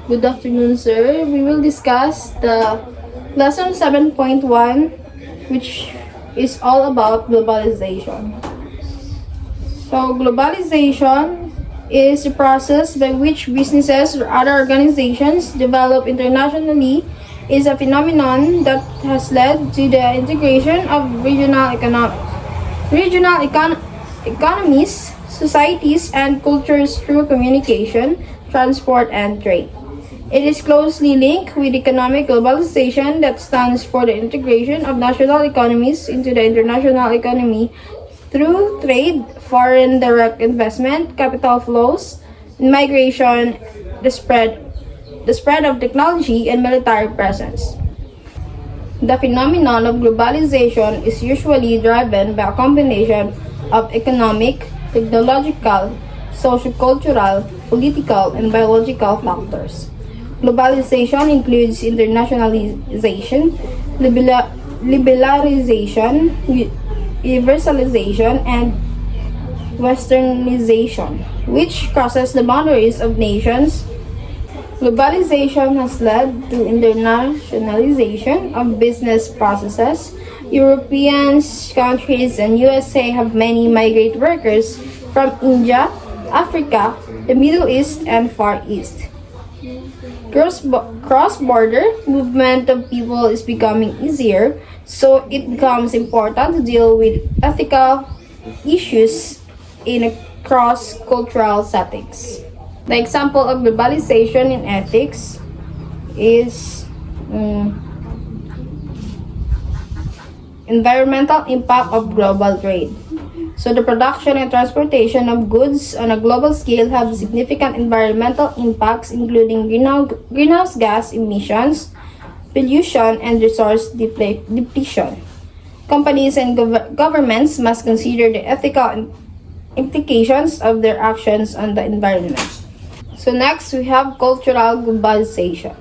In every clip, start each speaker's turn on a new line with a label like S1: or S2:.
S1: Good afternoon, sir. We will discuss the lesson 7.1, which is all about globalization. So, globalization is the process by which businesses or other organizations develop internationally. Is a phenomenon that has led to the integration of economies, societies, and cultures through communication, transport, and trade. It is closely linked with economic globalization that stands for the integration of national economies into the international economy through trade, foreign direct investment, capital flows, migration, the spread of technology, and military presence. The phenomenon of globalization is usually driven by a combination of economic, technological, sociocultural, political, and biological factors. Globalization includes internationalization, liberalization, universalization, and westernization, which crosses the boundaries of nations. Globalization has led to internationalization of business processes. European countries and USA have many migrant workers from India, Africa, the Middle East, and Far East. Cross-border movement of people is becoming easier, so it becomes important to deal with ethical issues in cross-cultural settings. The example of globalization in ethics is environmental impact of global trade. So the production and transportation of goods on a global scale have significant environmental impacts, including greenhouse gas emissions, pollution, and resource depletion. Companies and governments must consider the ethical implications of their actions on the environment. So next, we have cultural globalization.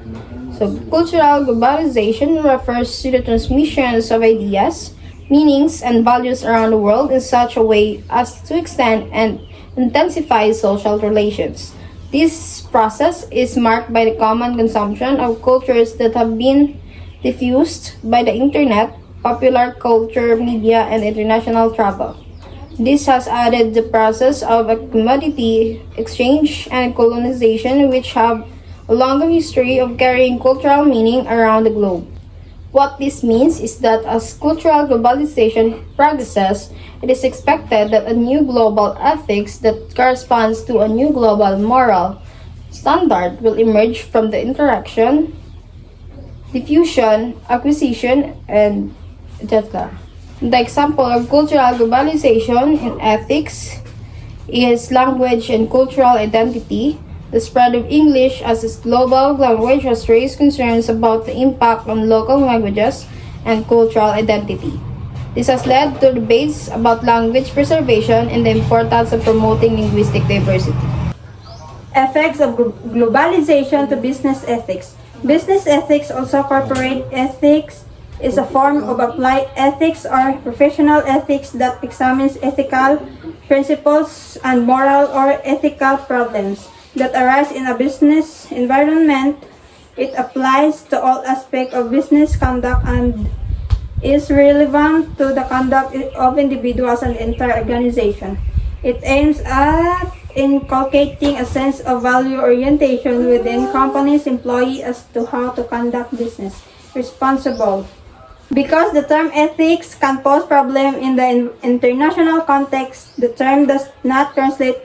S1: So cultural globalization refers to the transmissions of ideas, meanings, and values around the world in such a way as to extend and intensify social relations. This process is marked by the common consumption of cultures that have been diffused by the internet, popular culture, media, and international travel. This has added the process of a commodity exchange and colonization, which have a longer history of carrying cultural meaning around the globe. What this means is that as cultural globalization progresses, it is expected that a new global ethics that corresponds to a new global moral standard will emerge from the interaction, diffusion, acquisition, and etc. The example of cultural globalization in ethics is language and cultural identity. The spread of English as a global language has raised concerns about the impact on local languages and cultural identity. This has led to debates about language preservation and the importance of promoting linguistic diversity.
S2: Effects of globalization to business ethics. Business ethics, also corporate ethics, is a form of applied ethics or professional ethics that examines ethical principles and moral or ethical problems that arise in a business environment. It applies to all aspects of business conduct and is relevant to the conduct of individuals and the entire organization. It aims at inculcating a sense of value orientation within companies' employees as to how to conduct business responsible. Because the term ethics can pose problem in the international context, the term does not translate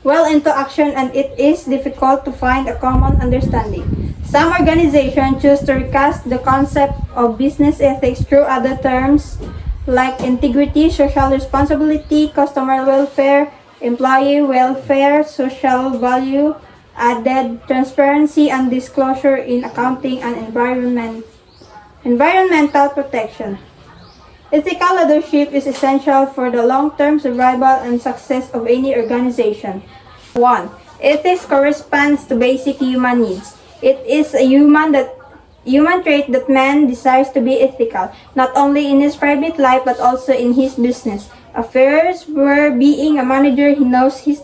S2: well into action and it is difficult to find a common understanding. Some organizations choose to recast the concept of business ethics through other terms like integrity, social responsibility, customer welfare, employee welfare, social value, added transparency and disclosure in accounting, and environmental protection. Ethical leadership is essential for the long-term survival and success of any organization. 1. Ethics corresponds to basic human needs. It is a human trait that man desires to be ethical, not only in his private life but also in his business affairs, where being a manager he knows his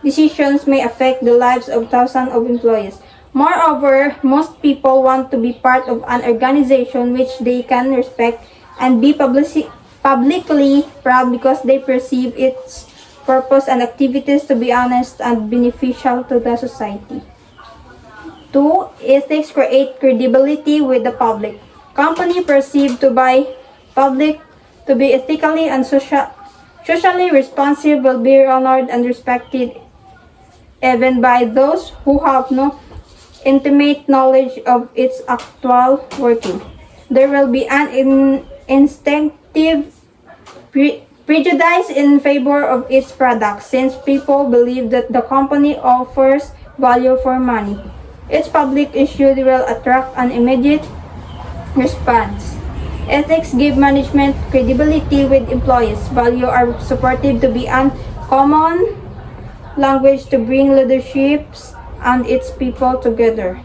S2: decisions may affect the lives of thousands of employees. Moreover, most people want to be part of an organization which they can respect and be publicly proud because they perceive its purpose and activities to be honest and beneficial to the society. 2. Ethics create credibility with the public. Company perceived to by public to be ethically and socially responsive will be honored and respected even by those who have no intimate knowledge of its actual working. There will be an instinctive prejudice in favor of its products since people believe that the company offers value for money. Its public issue will attract an immediate response. Ethics give management credibility with employees. Value are supported to be an common language to bring leaderships and its people together.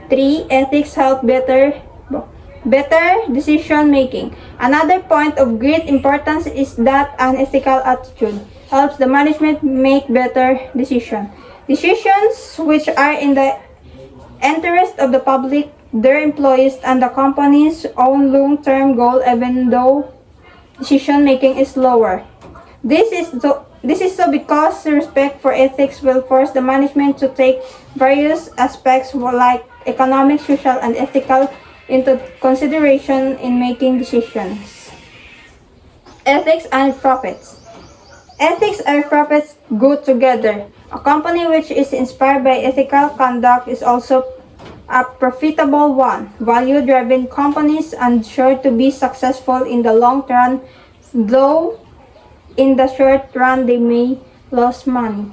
S2: 3. Ethics help better decision making. Another point of great importance is that an ethical attitude helps the management make better decisions. Decisions which are in the interest of the public, their employees, and the company's own long-term goal even though decision making is lower. This is so because respect for ethics will force the management to take various aspects like economic, social, and ethical into consideration in making decisions. Ethics and profits. Ethics and profits go together. A company which is inspired by ethical conduct is also a profitable one. Value-driven companies are sure to be successful in the long run, though in the short run they may lose money.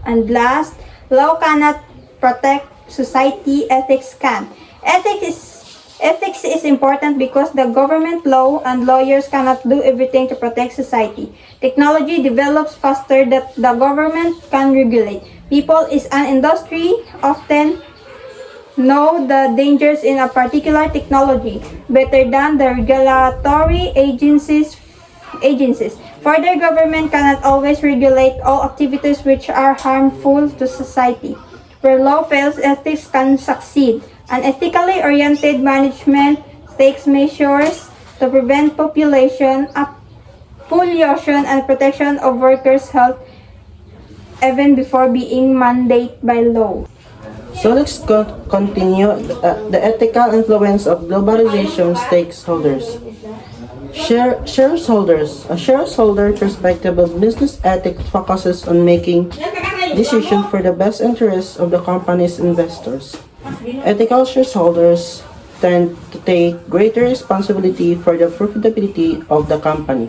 S2: And last, law cannot protect society, ethics can. Ethics is important because the government, law, and lawyers cannot do everything to protect society. Technology develops faster than the government can regulate. People is an industry often know the dangers in a particular technology better than the regulatory agencies. Further, government cannot always regulate all activities which are harmful to society. Where law fails, ethics can succeed. An ethically oriented management takes measures to prevent pollution and protection of workers' health even before being mandated by law.
S3: So let's continue the ethical influence of globalization stakeholders. Shareholders. A shareholder perspective of business ethics focuses on making decisions for the best interests of the company's investors. Ethical shareholders tend to take greater responsibility for the profitability of the company.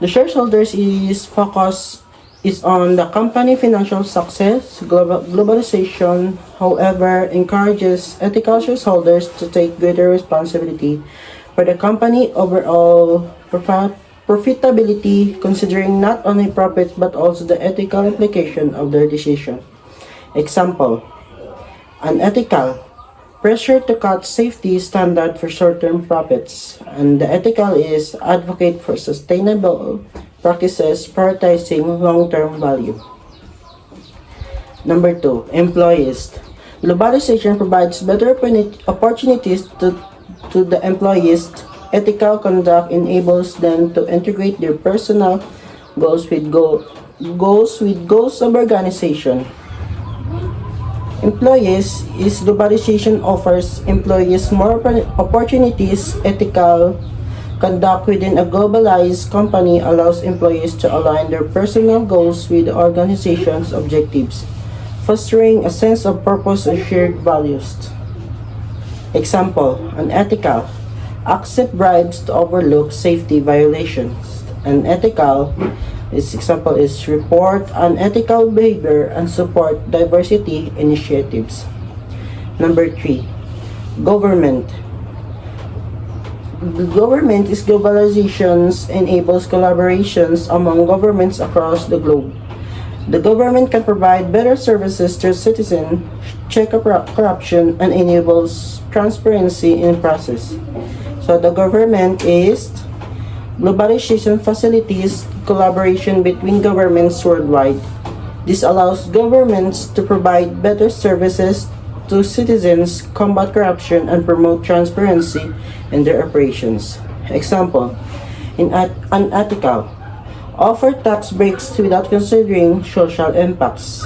S3: The shareholders' focus is on the company financial success. Globalization, however, encourages ethical shareholders to take greater responsibility for the company overall profitability, considering not only profits but also the ethical implication of their decision. Example, unethical, pressure to cut safety standard for short-term profits, and the ethical is advocate for sustainable practices prioritizing long-term value. Number 2, employees. Globalization provides better opportunities to the employees. Ethical conduct enables them to integrate their personal goals with goals of organization. Employees is globalization offers employees more opportunities. Ethical conduct within a globalized company allows employees to align their personal goals with the organization's objectives, fostering a sense of purpose and shared values. Example, unethical, accept bribes to overlook safety violations. Unethical example is report unethical behavior and support diversity initiatives. Number 3, government. Government is globalizations enables collaborations among governments across the globe. The government can provide better services to citizens, check corruption, and enables transparency in process. So the government is globalization facilities collaboration between governments worldwide. This allows governments to provide better services to citizens, combat corruption, and promote transparency in their operations. Example, unethical. Offer tax breaks without considering social impacts.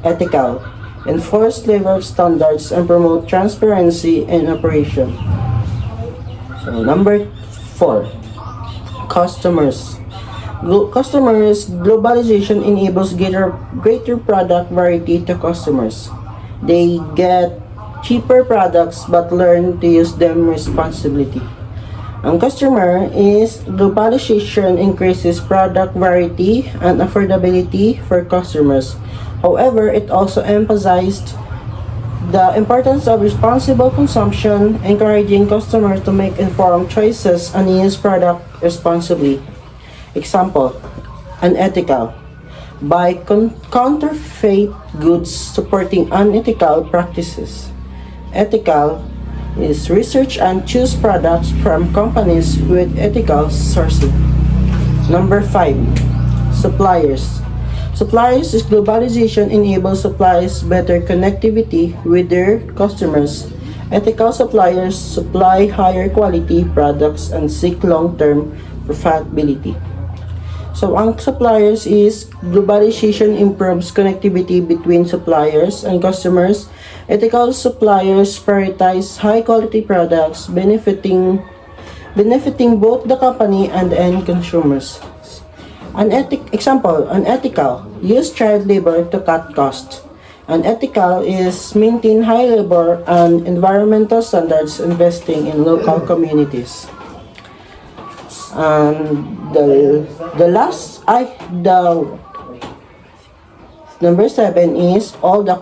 S3: Ethical. Enforce labor standards and promote transparency in operation. So, number 4. Customers. Globalization enables greater product variety to customers. They get cheaper products but learn to use them responsibly. Ang customer is globalization increases product variety and affordability for customers. However, it also emphasized the importance of responsible consumption, encouraging customers to make informed choices and use product responsibly. Example, unethical. Buy counterfeit goods supporting unethical practices. Ethical is research and choose products from companies with ethical sourcing. Number 5. Suppliers. Suppliers is globalization enables suppliers better connectivity with their customers. Ethical suppliers supply higher quality products and seek long-term profitability. So, ang suppliers is globalization improves connectivity between suppliers and customers. Ethical suppliers prioritize high-quality products, benefiting both the company and the end consumers. Unethical. Use child labor to cut costs. Unethical is maintain high labor and environmental standards, investing in local communities. The number 7 is all the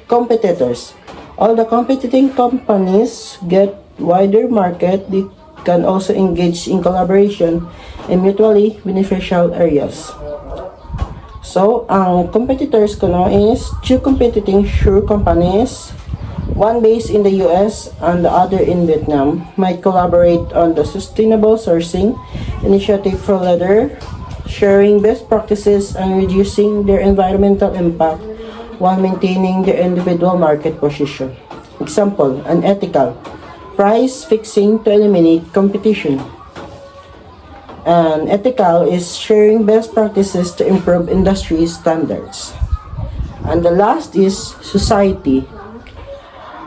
S3: competitors. All the competing companies get wider market. They can also engage in collaboration in mutually beneficial areas. So, ang competitors ko no is two competing shoe companies, one based in the US and the other in Vietnam, might collaborate on the sustainable sourcing initiative for leather, sharing best practices and reducing their environmental impact while maintaining their individual market position. Example, unethical. Price fixing to eliminate competition. And ethical is sharing best practices to improve industry standards. And the last is society.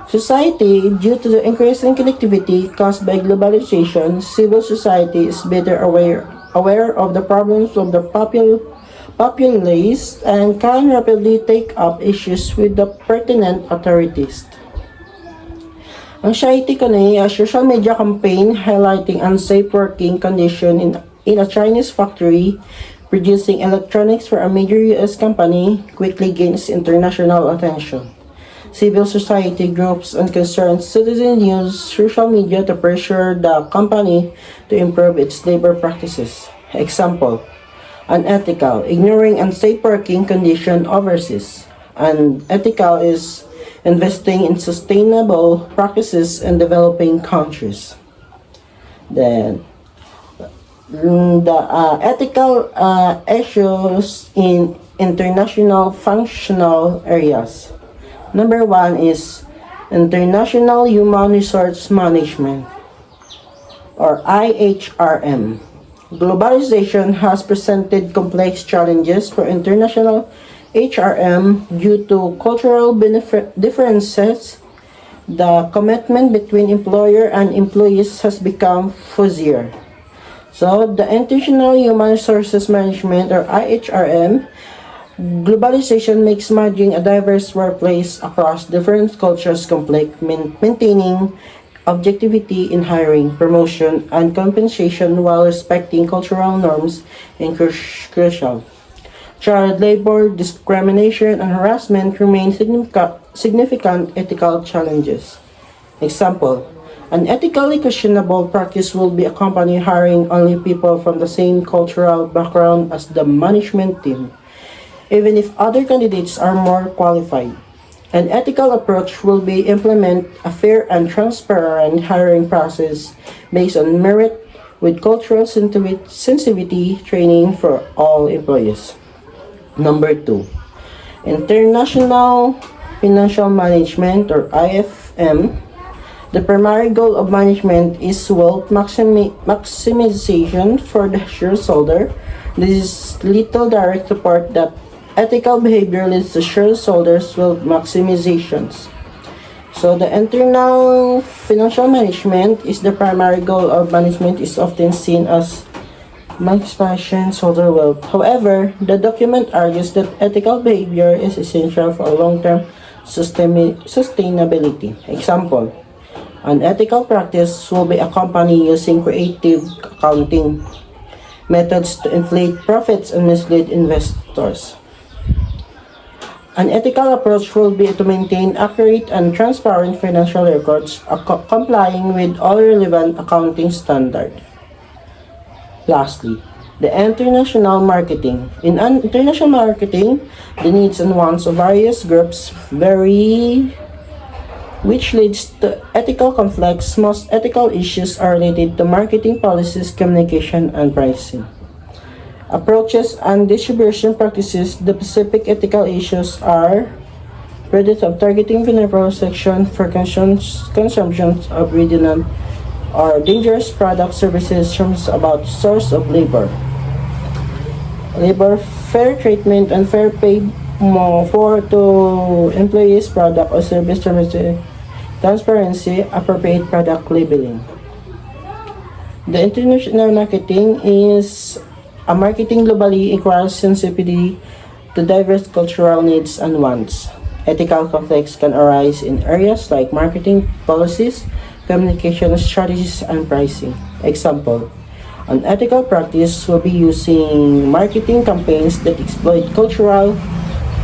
S3: Society, due to the increasing connectivity caused by globalization, civil society is better aware of the problems of the populace and can rapidly take up issues with the pertinent authorities. Ang society ko na a social media campaign highlighting unsafe working condition in a Chinese factory producing electronics for a major US company quickly gains international attention. Civil society groups and concerned citizens use social media to pressure the company to improve its labor practices. Example, unethical, ignoring unsafe working condition overseas. Unethical is investing in sustainable practices in developing countries. Then, the ethical issues in international functional areas. Number 1 is International Human Resource Management, or IHRM. Globalization has presented complex challenges for international HRM due to cultural differences. The commitment between employer and employees has become fuzzier. So, the International Human Resources Management, or IHRM, globalization makes managing a diverse workplace across different cultures complex, maintaining objectivity in hiring, promotion, and compensation while respecting cultural norms is crucial. Child labor, discrimination, and harassment remain significant ethical challenges. Example, an ethically questionable practice will be a company hiring only people from the same cultural background as the management team, even if other candidates are more qualified. An ethical approach will be implement a fair and transparent hiring process based on merit with cultural sensitivity training for all employees. Number 2, International Financial Management or IFM. The primary goal of management is wealth maximization for the shareholder. There is little direct support that ethical behavior leads to shareholders' wealth maximizations. So the internal financial management is the primary goal of management is often seen as maximization shareholder wealth. However, the document argues that ethical behavior is essential for long-term sustainability. Example, an ethical practice will be a company using creative accounting methods to inflate profits and mislead investors. An ethical approach will be to maintain accurate and transparent financial records, complying with all relevant accounting standards. Lastly, the international marketing. In international marketing, the needs and wants of various groups vary, which leads to ethical conflicts. Most ethical issues are related to marketing policies, communication, and pricing. Approaches and distribution practices. The specific ethical issues are credit of targeting vulnerable section for consumption of redundant or dangerous products, services, terms about source of labor, fair treatment and fair pay for to employees, product or service transparency, appropriate product labeling. The international marketing is a marketing globally requires sensitivity to diverse cultural needs and wants. Ethical conflicts can arise in areas like marketing policies, communication strategies, and pricing. Example, an ethical practice will be using marketing campaigns that exploit cultural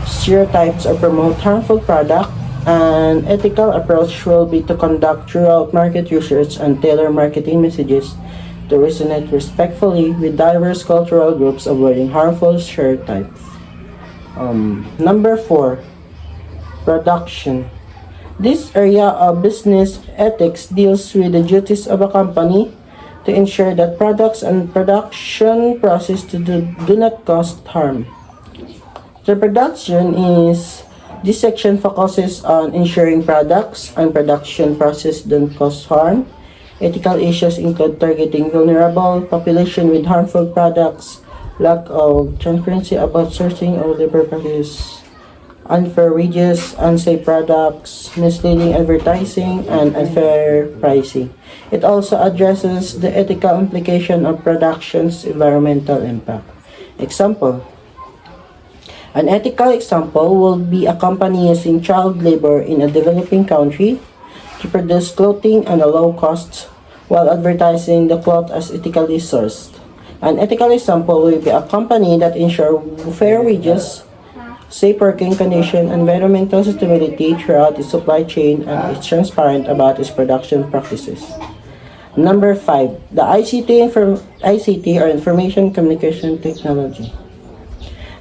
S3: stereotypes or promote harmful products. An ethical approach will be to conduct throughout market research and tailor marketing messages to resonate respectfully with diverse cultural groups, avoiding harmful stereotypes. Number 4, production. This area of business ethics deals with the duties of a company to ensure that products and production process do not cause harm. The production is this section focuses on ensuring products and production process don't cause harm. Ethical issues include targeting vulnerable population with harmful products, lack of transparency about sourcing or labor practices, unfair wages, unsafe products, misleading advertising, and unfair pricing. It also addresses the ethical implication of production's environmental impact. Example, an ethical example will be a company using child labor in a developing country to produce clothing at a low cost while advertising the cloth as ethically sourced. An ethical example will be a company that ensures fair wages, safe working conditions, and environmental sustainability throughout its supply chain and is transparent about its production practices. Number 5, the ICT or Information Communication Technology.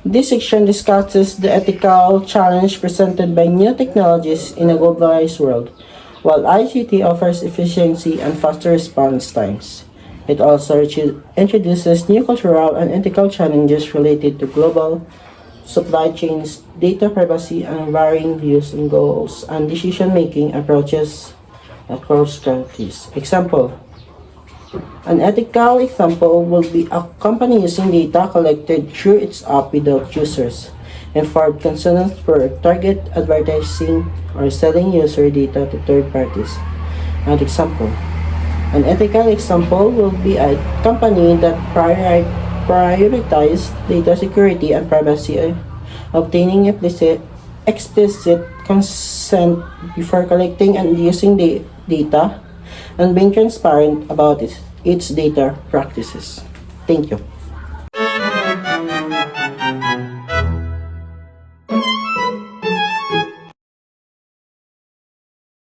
S3: This section discusses the ethical challenge presented by new technologies in a globalized world. While ICT offers efficiency and faster response times, it also introduces new cultural and ethical challenges related to global supply chains, data privacy, and varying views and goals and decision-making approaches across countries. Example, an ethical example will be a company using data collected through its app without users, informed consent for target advertising or selling user data to third parties. An example, an ethical example will be a company that prioritize data security and privacy, obtaining explicit consent before collecting and using the data, and being transparent about its data practices. Thank you.